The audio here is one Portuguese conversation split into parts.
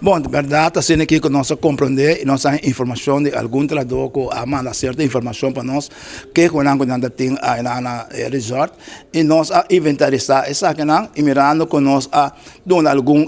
Bom, de verdade, assim aqui que nós compreender e nossa informação de algum trador que manda certa informação para nós que quando nós tem na resort e nós a inventarizar essa que não e mirando com nós a dar algum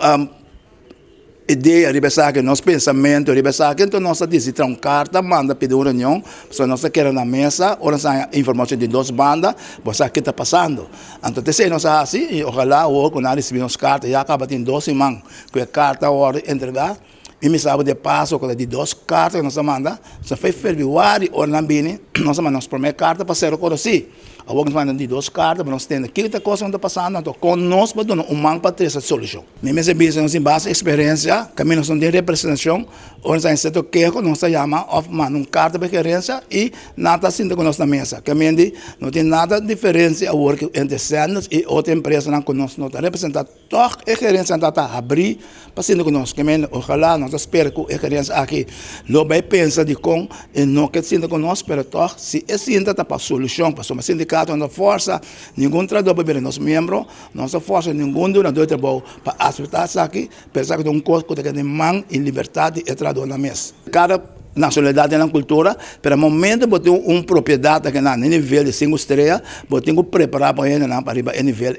ideia, ribesar que nosso pensamento, ribesar que então nós decidir uma carta, manda pedir uma reunião, se nós queremos na mesa, ou nós informação de duas bandas, você o que está passando. Então, se nós assim, e ojalá ou quando recebemos carta, já acaba tendo 12 semanas, que a carta hora entregar, e me sabe de passo, que de duas cartas que nós manda, se foi februário ou na bine, nós mandamos a primeira carta para ser o assim. Alguns mandam de duas cartas, mas nós temos aquilo que está passando, então conosco para dar uma para ter essa solução. Nem esse business em base à experiência, caminho nós não temos representação, ou nós temos certo que nós chamamos of uma carta de referência e nada assim com nós na mesa. Caminho não tem nada de diferença ao work entre Sanders e outra empresa não conosco, não está representado. Toda a gerência está a abrir para ser conosco. Caminho, ojalá nós esperamos que a gerência aqui não vai pensar de como e não que sinta conosco, mas toda se esse ainda está para solução, para uma sindicato nossa força, nenhum trabalho para ver nossos membros, nossa força, nenhum doador trabalho para aceitar isso aqui, pensar que é um curso que tem mão e liberdade e trabalho na mesa. Cada nacionalidade na cultura, para o momento, você tem uma propriedade que na nível de 5 estrelas, você tem que preparar para ele para ir nível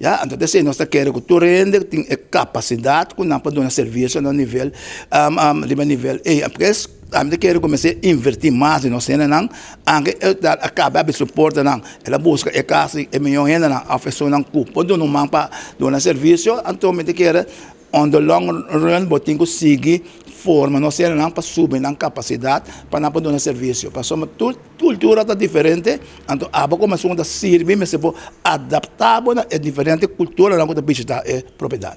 A. Então, se nós queremos que tu rende, tem capacidade que não pode dar serviço no nível nível A. Porque a gente quer começar a investir mais no cena não, anche acaba de suporte não, ela busca é quase é melhor ainda não, a pessoa não cupa, do não man para dar serviço, então a gente quer on the long run botem que seguir forma não cena não para subir na capacidade para não dar serviço, para soma cultura está diferente, então a como a segunda servir, mas se for adaptável é diferente cultura não que da bicha é propriedade.